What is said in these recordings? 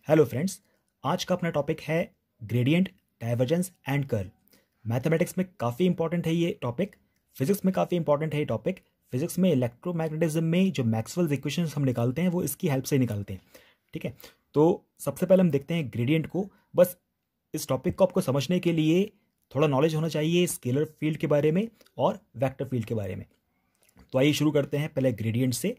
Hello friends, आज का अपना टॉपिक है gradient, divergence and curl. Mathematics में काफ़ी इंपॉर्टेंट है ये टॉपिक, फिजिक्स में काफ़ी इंपॉर्टेंट है ये टॉपिक। फिजिक्स में इलेक्ट्रोमैग्नेटिज्म में जो मैक्सवेल्स इक्वेशंस हम निकालते हैं वो इसकी हेल्प से निकालते हैं। ठीक है, तो सबसे पहले हम देखते हैं ग्रेडियंट को। बस इस टॉपिक को आपको समझने के लिए थोड़ा नॉलेज होना चाहिए स्केलर फील्ड के बारे में और वेक्टर फील्ड के बारे में। तो आइए शुरू करते हैं पहले ग्रेडियंट से।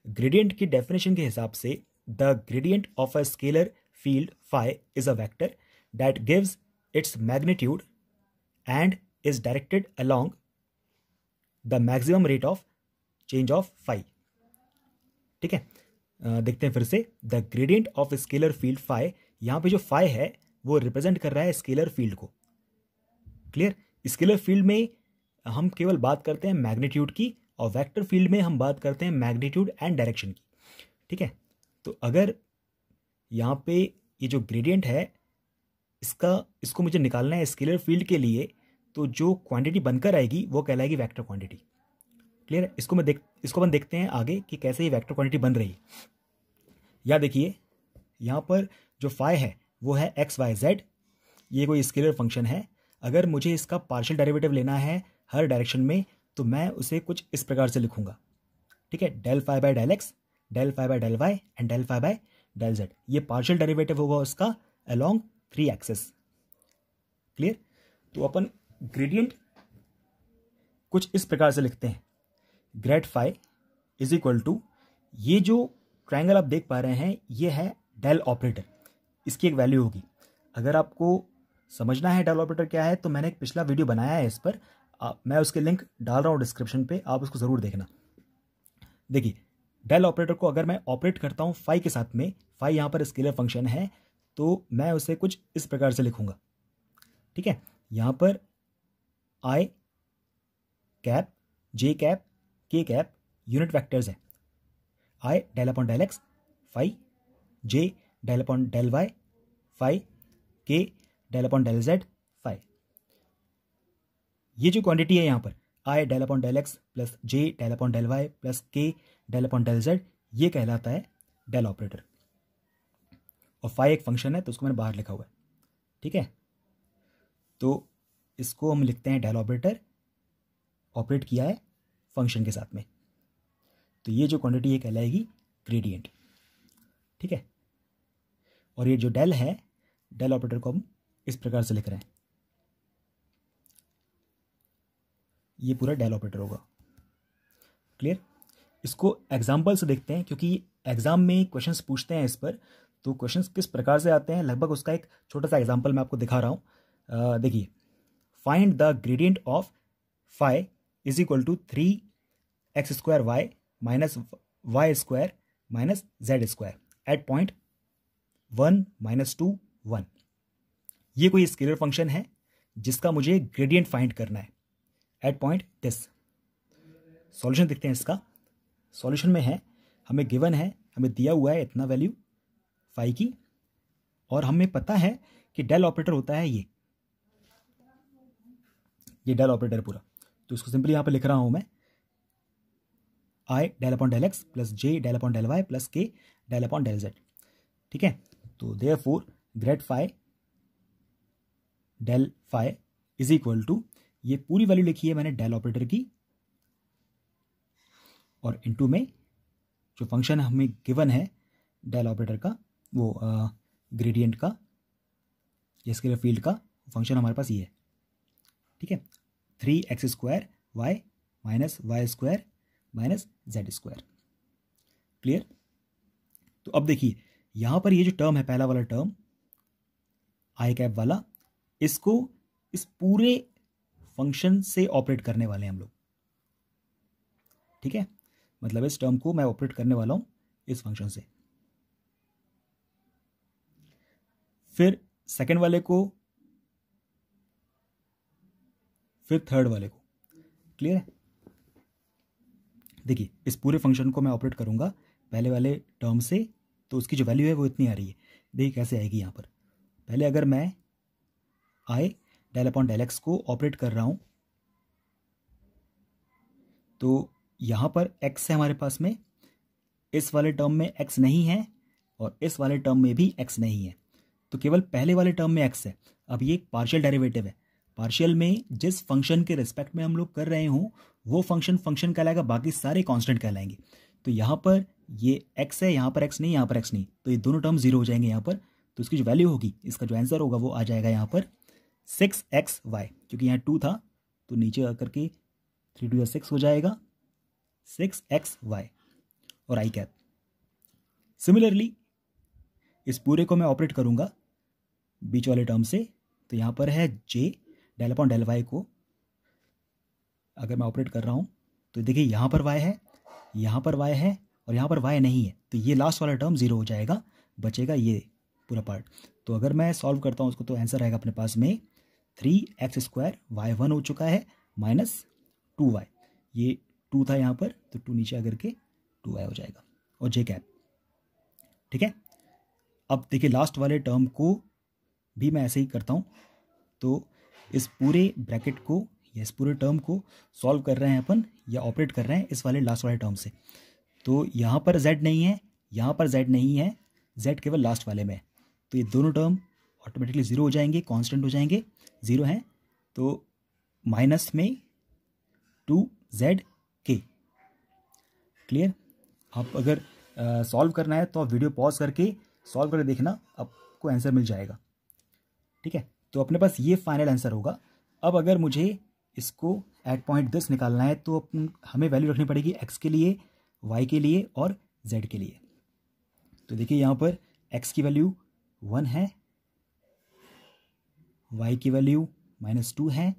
ग्रेडियंट की डेफिनेशन के हिसाब से the gradient of a scalar field phi is a vector that gives its magnitude and is directed along the maximum rate of change of phi। ठीक है, देखते हैं फिर से। the gradient of a scalar field phi, यहां पे जो phi है वो रिप्रेजेंट कर रहा है स्केलर फील्ड को। क्लियर? स्केलर फील्ड में हम केवल बात करते हैं मैग्नीट्यूड की और वेक्टर फील्ड में हम बात करते हैं मैग्नीट्यूड एंड डायरेक्शन की। ठीक है, तो अगर यहाँ पे ये जो ग्रेडियंट है इसको मुझे निकालना है स्केलर फील्ड के लिए, तो जो क्वांटिटी बनकर आएगी वो कहलाएगी वेक्टर क्वांटिटी। क्लियर है? इसको अपन देखते हैं आगे कि कैसे ये वेक्टर क्वांटिटी बन रही है। या देखिए, यहाँ पर जो फाई है वो है एक्स वाई जेड, ये कोई स्केलर फंक्शन है। अगर मुझे इसका पार्शियल डेरिवेटिव लेना है हर डायरेक्शन में, तो मैं उसे कुछ इस प्रकार से लिखूंगा। ठीक है, del phi by del x, del phi by del y and del phi by del Z. ये पार्शियल डेरिवेटिव होगा उसका अलोंग 3 एक्सेस। क्लियर? तो अपन ग्रेडियंट कुछ इस प्रकार से लिखते हैं, grad phi is equal to, ये जो ट्रायंगल आप देख पा रहे हैं ये है डेल ऑपरेटर, इसकी एक वैल्यू होगी। अगर आपको समझना है डेल ऑपरेटर क्या है तो मैंने एक पिछला वीडियो बनाया है इस पर, मैं उसके लिंक डाल रहा हूँ डिस्क्रिप्शन पे, आप उसको जरूर देखना। देखिए, डेल ऑपरेटर को अगर मैं ऑपरेट करता हूं फाई के साथ में, फाई यहां पर स्केलर फंक्शन है, तो मैं उसे कुछ इस प्रकार से लिखूंगा। ठीक है, यहां पर I cap, J cap, K cap unit vectors हैं। I del upon del X phi, J del upon del Y phi, K del upon del Z phi. ये जो क्वांटिटी है यहां पर I del upon del X plus J del upon del Y plus K del upon del Z, ये कहलाता है del operator. और phi एक फंक्शन है तो उसको मैंने बाहर लिखा हुआ है। ठीक है, तो इसको हम लिखते हैं डेल ऑपरेटर, ऑपरेट किया है फंक्शन के साथ में, तो ये जो क्वांटिटी ये कहलाएगी ग्रेडियंट। ठीक है, और ये जो डेल है, डेल ऑपरेटर को हम इस प्रकार से लिख रहे हैं, ये पूरा डेल ऑपरेटर होगा। क्लियर? इसको एग्जाम्पल से देखते हैं, क्योंकि एग्जाम में क्वेश्चंस पूछते हैं इस पर, तो क्वेश्चंस किस प्रकार से आते हैं लगभग उसका एक छोटा सा एग्जाम्पल मैं आपको दिखा रहा हूं। देखिए, find the gradient of phi is equal to 3x square y minus y square minus z square at point 1 -2 1। ये कोई स्केलर फंक्शन है जिसका मुझे ग्रेडियंट फाइंड करना है एट पॉइंट दिस। सॉल्यूशन देखते हैं इसका। सॉल्यूशन में है, हमें गिवन है, हमें दिया हुआ है इतना वैल्यू फाई की, और हमें पता है कि डेल ऑपरेटर होता है ये डेल ऑपरेटर पूरा। तो इसको सिंपली यहां पे लिख रहा हूं मैं, I del upon del X plus J del upon del Y plus K del upon del Z. ठीक है, तो therefore grad phi del phi is equal to, ये पूरी वैल्यू लिखी है मैंने डेल ऑपरेटर की, और इनटू में जो फंक्शन हमें गिवन है डेल ऑपरेटर का, वो ग्रेडियंट का, ये स्केलर फील्ड का फंक्शन हमारे पास ये है। ठीक है, 3x square y minus y square minus z square. Clear? तो अब देखिए, यहां पर ये जो टर्म है, पहला वाला टर्म आई कैप वाला, इसको इस पूरे फंक्शन से ऑपरेट करने वाले हैं हम लोग। ठीक है, मतलब इस टर्म को मैं ऑपरेट करने वाला हूं इस फंक्शन से। फिर सेकंड वाले को, फिर थर्ड वाले को। क्लियर है? देखिए, इस पूरे फंक्शन को मैं ऑपरेट करूंगा पहले वाले टर्म से, तो उसकी जो वैल्यू है वो इतनी आ रही है। देखिए कैसे आएगी यहाँ पर। पहले अगर मैं I del upon del x को ऑपरेट कर रहा हूं, तो यहां पर x है हमारे पास में, इस वाले टर्म में x नहीं है और इस वाले टर्म में भी x नहीं है, तो केवल पहले वाले टर्म में x है। अब ये एक पार्शियल डेरिवेटिव है, पार्शियल में जिस फंक्शन के रिस्पेक्ट में हम लोग कर रहे हों वो फंक्शन कहलाएगा, बाकी सारे कांस्टेंट कहलाएंगे। तो यहाँ पर ये x है, यहाँ पर x नहीं, यहाँ पर x नहीं, तो ये दोनों टर्म जीरो हो जाएंगे यहाँ पर। तो इसकी जो वैल्यू होगी, इसका जो आंसर होगा वो आ जाएगा यहाँ पर 6xy, क्योंकि यहाँ 2 था तो नीचे आकर के 3 2 6 हो जाएगा 6xy और आई कैप। सिमिलरली इस पूरे को मैं ऑपरेट करूँगा बीच वाले टर्म से, तो यहाँ पर है j del upon del y को अगर मैं ऑपरेट कर रहा हूँ तो देखिए यहाँ पर y है, यहाँ पर y है और यहाँ पर y नहीं है, तो ये लास्ट वाला टर्म जीरो हो जाएगा, बचेगा ये पूरा पार्ट। तो अगर मैं सॉल्व करता हूँ उसको तो आंसर आएगा अपने पास में 3x² y1 हो चुका है माइनस 2y, ये 2 था यहाँ पर तो 2 नीचे आकर के 2y हो जाएगा और j कैप। ठीक है, अब देखिए लास्ट वाले टर्म को भी मैं ऐसे ही करता हूँ, तो इस पूरे ब्रैकेट को या इस पूरे टर्म को सॉल्व कर रहे हैं अपन या ऑपरेट कर रहे हैं इस वाले लास्ट वाले टर्म से। तो यहाँ पर z नहीं है, यहाँ पर z नहीं है, z केवल लास्ट वाले में है, तो ये दोनों टर्म ऑटोमेटिकली जीरो हो जाएंगे, कांस्टेंट हो जाएंगे, जीरो हैं तो माइनस में 2zk। क्लियर? आप अगर सॉल्व करना है तो आप वीडियो पॉज करके सॉल्व करके देखना, आपको आंसर मिल जाएगा। ठीक है, तो अपने पास ये फाइनल आंसर होगा। अब अगर मुझे इसको एट पॉइंट दिस निकालना है तो हमें वैल्यू रखनी पड़ेगी x के लिए, y के लिए और z के लिए। तो देखिए यहाँ पर x की वैल्यू 1 है, y की वैल्यू -2 है,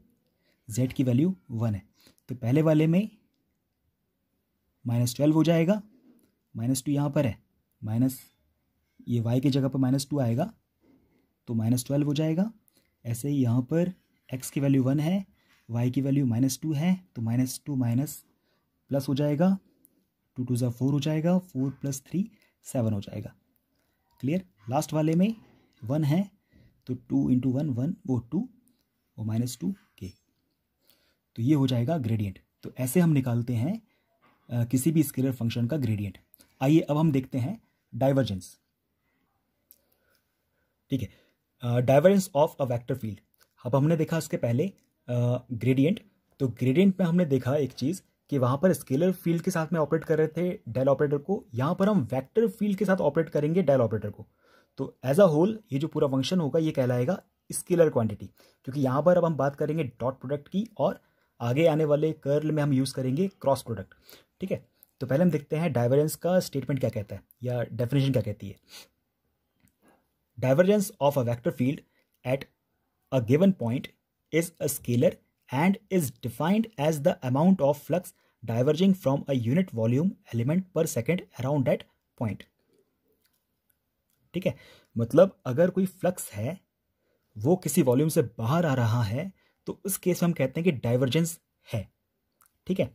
z की वैल्यू 1 है। तो पहले वाले में -12 हो जाएगा, -2 यहाँ पर है, माइनस ये y की जगह पर -2 आएगा तो -12 हो जाएगा। ऐसे ही यहाँ पर x की वैल्यू 1 है, y की वैल्यू -2 है, तो -2 माइनस प्लस हो जाएगा, 2 2 4 हो जाएगा, 4 + 3 7 हो जाएगा। क्लियर? लास्ट वाले में 1 है तो 2 × 1 1 वो 2 और -2k, तो ये हो जाएगा ग्रेडियंट। तो ऐसे हम निकालते हैं किसी भी स्केलर फंक्शन का ग्रेडियंट। आइए अब हम देखते हैं डाइवर्जेंस। ठीक है, divergence of a vector field. अब हमने देखा इसके पहले ग्रेडियंट, तो ग्रेडियंट में हमने देखा एक चीज़ कि वहाँ पर स्केलर फील्ड के साथ में ऑपरेट कर रहे थे डेल ऑपरेटर को, यहाँ पर हम वेक्टर फील्ड के साथ ऑपरेट करेंगे डेल ऑपरेटर को। तो एज अ होल ये जो पूरा फंक्शन होगा ये कहलाएगा स्केलर क्वांटिटी, क्योंकि यहाँ पर अब हम बात करेंगे डॉट प्रोडक्ट की और आगे आने वाले कर्ल में हम यूज़ करेंगे क्रॉस प्रोडक्ट। ठीक है, तो पहले हम देखते हैं डाइवर्जेंस का स्टेटमेंट क्या कहता है या डेफिनेशन क्या कहती है। Divergence of a vector field at a given point is a scalar and is defined as the amount of flux diverging from a unit volume element per second around that point. ठीक है, मतलब अगर कोई flux है वो किसी volume से बाहर आ रहा है तो उस केस में हम कहते हैं कि डाइवर्जेंस है। ठीक है,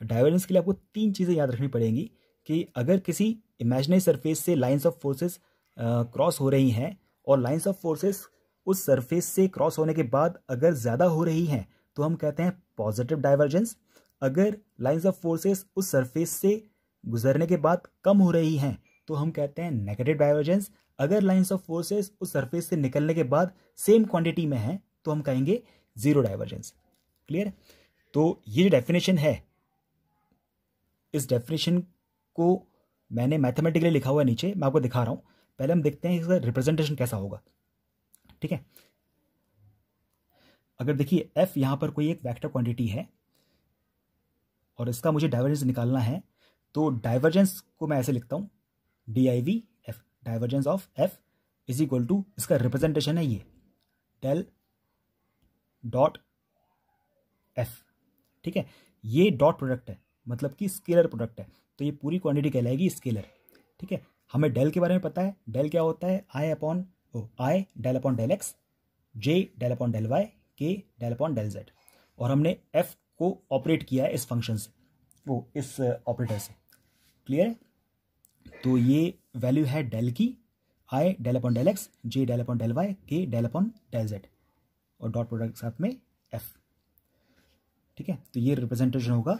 डाइवर्जेंस के लिए आपको 3 चीज़ें याद रखनी पड़ेंगी कि अगर किसी इमेजिनरी सरफेस से लाइंस ऑफ फोर्सेस क्रॉस हो रही हैं और लाइंस ऑफ फोर्सेस उस सरफेस से क्रॉस होने के बाद अगर ज़्यादा हो रही हैं तो हम कहते हैं पॉजिटिव डाइवर्जेंस। अगर लाइंस ऑफ फोर्सेस उस सरफेस से गुजरने के बाद कम हो रही हैं तो हम कहते हैं नेगेटिव डाइवर्जेंस। अगर लाइंस ऑफ फोर्सेस उस सरफेस से निकलने के बाद सेम क्वांटिटी में हैं तो हम कहेंगे जीरो डाइवर्जेंस। क्लियर? तो ये जो डेफिनेशन है, इस डेफिनेशन को मैंने मैथमेटिकली लिखा हुआ है नीचे, मैं आपको दिखा रहा हूँ। पहले हम देखते हैं इसका रिप्रेजेंटेशन कैसा होगा। ठीक है, अगर देखिए f यहाँ पर कोई एक वेक्टर क्वांटिटी है और इसका मुझे डाइवर्जेंस निकालना है, तो डाइवर्जेंस को मैं ऐसे लिखता हूँ DIV f, divergence of f is equal to, इसका रिप्रेजेंटेशन है ये डेल डॉट f। ठीक है, ये डॉट प्रोडक्ट है, मतलब कि स्केलर प्रोडक्ट है, तो ये पूरी क्वांटिटी कहलाएगी स्केलर। ठीक है, हमें डेल के बारे में पता है, डेल क्या होता है, I del upon del x, J del upon del y, K del upon del z, और हमने F को ऑपरेट किया है इस फंक्शन से, वो इस ऑपरेटर से। क्लियर? तो ये वैल्यू है डेल की, I del upon del x, J del upon del y, K del upon del z, और डॉट प्रोडक्ट के साथ में F। ठीक है, तो ये रिप्रेजेंटेशन होगा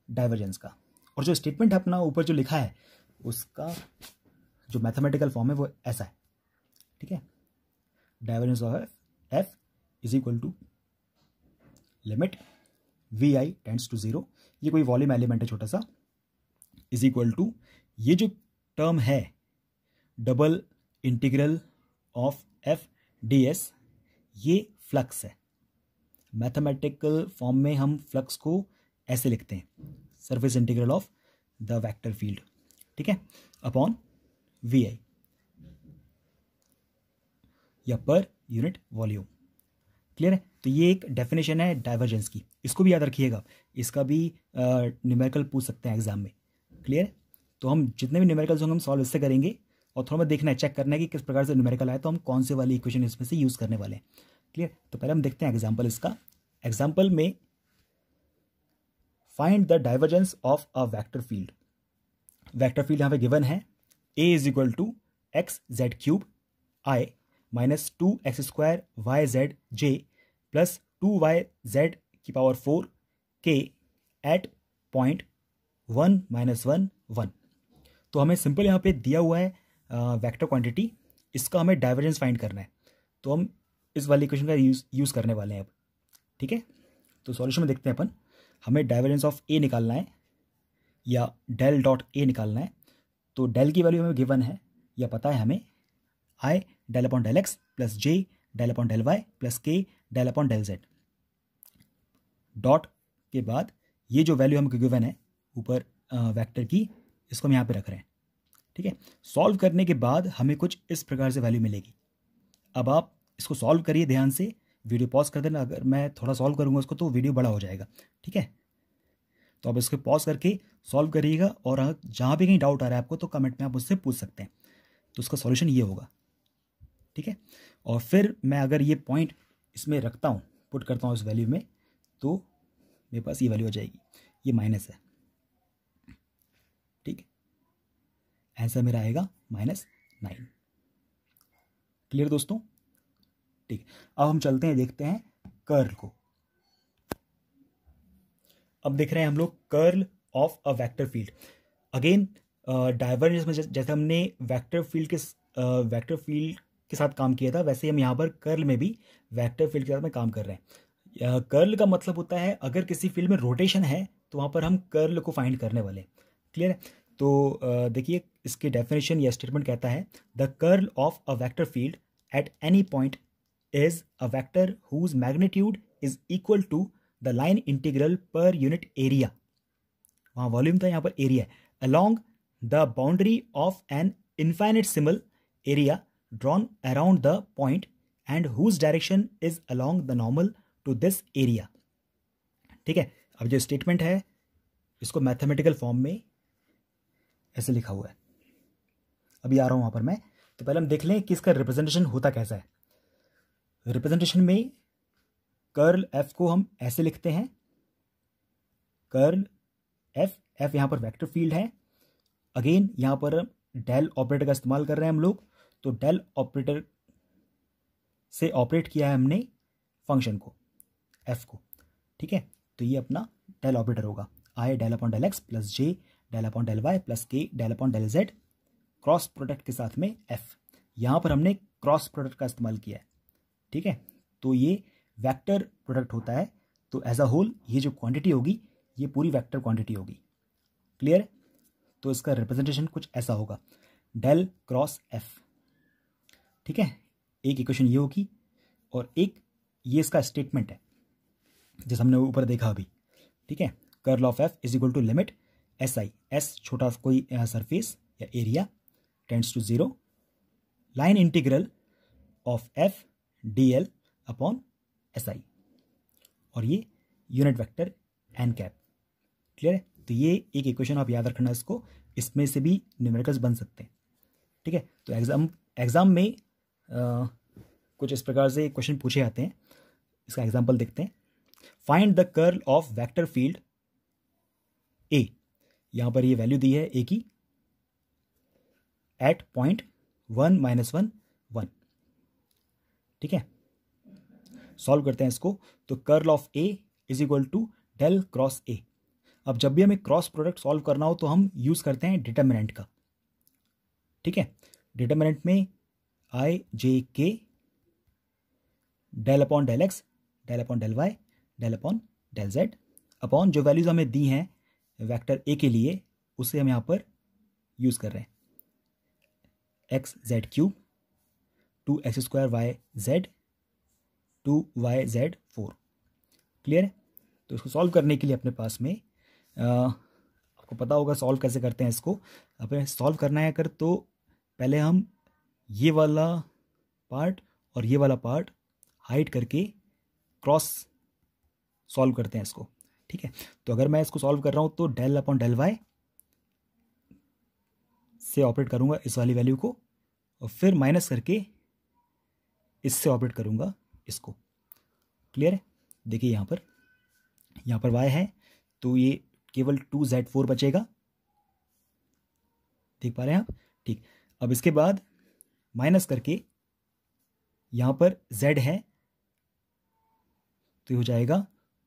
डाइवर्जेंस का। और जो स्टेटमेंट है अपना ऊपर जो लिखा है उसका जो मैथमेटिकल फॉर्म है वो ऐसा है, ठीक है। Divergence of F is equal to limit V I tends to 0, ये कोई वॉल्यूम एलिमेंट है छोटा सा, इज इक्वल टू ये जो टर्म है double integral of F D S, ये फ्लक्स है। मैथमेटिकल फॉर्म में हम फ्लक्स को ऐसे लिखते हैं, surface integral of the vector field, ठीक है, अपॉन वी आई या पर यूनिट वॉल्यूम। क्लियर है। तो ये एक डेफिनेशन है डाइवर्जेंस की, इसको भी याद रखिएगा, इसका भी न्यूमेरिकल पूछ सकते हैं एग्जाम में। क्लियर है। तो हम जितने भी न्यूमेरिकल्स होंगे हम सॉल्व इससे करेंगे, और थोड़ा बहुत देखना है, चेक करना है कि किस प्रकार से न्यूमेरिकल आए तो हम कौन से वाली इक्वेशन इसमें से यूज़ करने वाले हैं। क्लियर। तो पहले हम देखते हैं एग्जाम्पल इसका। एग्जाम्पल में find the divergence of a vector field. Vector field यहाँ पे गिवन है, A is equal to X Z cube I minus 2x² Y Z J plus 2y(z) की पावर 4 k एट पॉइंट 1 - 1 1। तो हमें simple यहाँ पे दिया हुआ है वेक्टर क्वांटिटी, इसका हमें डाइवर्जेंस फाइंड करना है, तो हम इस वाली इक्वेशन का यूज़ करने वाले हैं अब, ठीक है। तो सॉल्यूशन में देखते हैं अपन, हमें डाइवर्जेंस ऑफ ए निकालना है या डेल डॉट ए निकालना है। तो डेल की वैल्यू हमें गिवन है या पता है हमें, I del upon del X plus J del upon del Y plus K del upon del Z. Dot के बाद ये जो वैल्यू हमको गिवन है ऊपर वेक्टर की, इसको हम यहाँ पे रख रहे हैं, ठीक है। सॉल्व करने के बाद हमें कुछ इस प्रकार से वैल्यू मिलेगी। अब आप इसको सॉल्व करिए ध्यान से, वीडियो पॉज कर देना, अगर मैं थोड़ा सॉल्व करूँगा उसको तो वीडियो बड़ा हो जाएगा, ठीक है। तो आप इसको पॉज करके सॉल्व करिएगा, और जहाँ भी कहीं डाउट आ रहा है आपको तो कमेंट में आप मुझसे पूछ सकते हैं। तो उसका सॉल्यूशन ये होगा, ठीक है। और फिर मैं अगर ये पॉइंट इसमें रखता हूँ, पुट करता हूँ इस वैल्यू में, तो मेरे पास ये वैल्यू आ जाएगी, ये माइनस है, ठीक है। आंसर मेरा आएगा -9। क्लियर दोस्तों, ठीक। अब हम चलते हैं, देखते हैं कर्ल को। अब देख रहे हैं हम लोग curl of a vector field. Again divergence में जैसे हमने वेक्टर फील्ड के साथ काम किया था, वैसे हम यहाँ पर कर्ल में भी वेक्टर फील्ड के साथ में काम कर रहे हैं। कर्ल का मतलब होता है अगर किसी फील्ड में रोटेशन है तो वहाँ पर हम कर्ल को फाइंड करने वाले हैं। क्लियर है। तो देखिए इसकी डेफिनेशन या स्टेटमेंट कहता है, the curl of a vector field at any point is a vector whose magnitude is equal to the line integral per unit area, वहाँ वॉल्यूम था, यहाँ पर एरिया है, along the boundary of an infinitesimal area drawn around the point and whose direction is along the normal to this area। ठीक है। अब जो statement है इसको मैथमेटिकल फॉर्म में ऐसे लिखा हुआ है, अभी आ रहा हूं वहां पर मैं। तो पहले हम देख लें कि इसका रिप्रेजेंटेशन होता कैसा है। रिप्रेजेंटेशन में कर्ल एफ को हम ऐसे लिखते हैं, कर्ल एफ यहां पर वेक्टर फील्ड है। अगेन यहां पर डेल ऑपरेटर का इस्तेमाल कर रहे हैं हम लोग, तो डेल ऑपरेटर से ऑपरेट किया है हमने फंक्शन को, एफ को, ठीक है। तो ये अपना डेल ऑपरेटर होगा, I del upon del X plus J del upon del Y plus K del upon del Z, cross product के साथ में एफ। यहाँ पर हमने क्रॉस प्रोडक्ट का इस्तेमाल किया है, ठीक है। तो ये वेक्टर प्रोडक्ट होता है, तो एज अ होल ये जो क्वांटिटी होगी ये पूरी वेक्टर क्वांटिटी होगी। क्लियर। तो इसका रिप्रेजेंटेशन कुछ ऐसा होगा, डेल क्रॉस एफ, ठीक है। एक इक्वेशन ये होगी और एक ये इसका स्टेटमेंट है जैसे हमने ऊपर देखा अभी, ठीक है। Curl of F is equal to limit S I, S छोटा कोई सरफेस या area tends to 0, line integral of F D L upon S I, और ये unit vector N cap. Clear है। तो ये एक इक्वेशन आप याद रखना, इसको, इसमें से भी न्यूमेरिकल्स बन सकते हैं, ठीक है। तो एग्जाम में कुछ इस प्रकार से क्वेश्चन पूछे जाते हैं। इसका एग्जांपल देखते हैं। Find the curl of vector field A, यहां पर ये वैल्यू दी है ए की, एट पॉइंट 1 - 1 1, ठीक है। सॉल्व करते हैं इसको। तो curl of A is equal to del cross A. अब जब भी हमें क्रॉस प्रोडक्ट सॉल्व करना हो तो हम यूज करते हैं डिटर्मिनेंट का, ठीक है। डिटर्मिनेंट में I J K del upon del x, del upon del Y, del upon del Z upon जो वैल्यूज हमें दी हैं वेक्टर ए के लिए उसे हम यहाँ पर यूज़ कर रहे हैं, X Z cube 2x² Y Z 2yz4। Clear है। तो इसको सॉल्व करने के लिए अपने पास में आपको पता होगा सॉल्व कैसे करते हैं इसको। अब सॉल्व करना है अगर तो पहले हम ये वाला पार्ट और ये वाला पार्ट हाइड करके क्रॉस सॉल्व करते हैं इसको, ठीक है। तो अगर मैं इसको सॉल्व कर रहा हूँ तो डेल अपॉन डेल वाई से ऑपरेट करूँगा इस वाली वैल्यू को और फिर माइनस करके इससे ऑपरेट करूँगा इसको। क्लियर है। देखिए यहाँ पर y है तो ये केवल 2z4 बचेगा, देख पा रहे हैं आप, ठीक। अब इसके बाद माइनस करके यहाँ पर z है तो ये हो जाएगा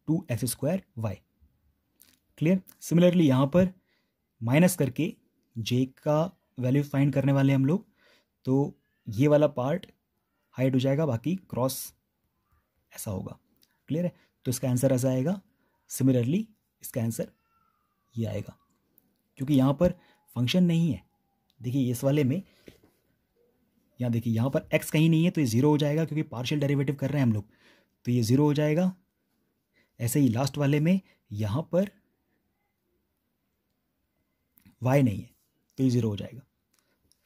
2x² y। क्लियर। सिमिलरली यहाँ पर माइनस करके j का वैल्यू फाइंड करने वाले हम लोग, तो ये वाला पार्ट हाइड हो जाएगा, बाकी क्रॉस ऐसा होगा। क्लियर है। तो इसका आंसर ऐसा आएगा। सिमिलरली इसका आंसर ये आएगा क्योंकि यहाँ पर फंक्शन नहीं है। देखिए इस वाले में यहाँ देखिए यहाँ पर x कहीं नहीं है तो ये 0 हो जाएगा क्योंकि पार्शियल डेरिवेटिव कर रहे हैं हम लोग, तो ये 0 हो जाएगा। ऐसे ही लास्ट वाले में यहाँ पर y नहीं है तो ये 0 हो जाएगा।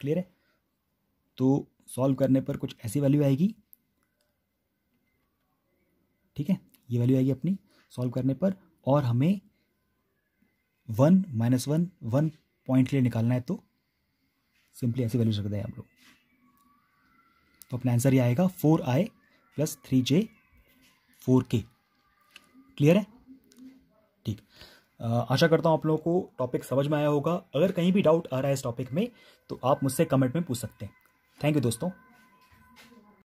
क्लियर है। तो सॉल्व करने पर कुछ ऐसी वैल्यू आएगी, ठीक है। ये वैल्यू आएगी अपनी सॉल्व करने पर, और हमें 1 -1 1 पॉइंट के लिए निकालना है तो सिंपली ऐसी वैल्यू रख दें हम लोग, तो अपना आंसर ये आएगा 4i + 3j 4k। क्लियर है। ठीक। आशा करता हूँ आप लोगों को टॉपिक समझ में आया होगा। अगर कहीं भी डाउट आ रहा है इस टॉपिक में तो आप मुझसे कमेंट में पूछ सकते हैं। थैंक यू दोस्तों।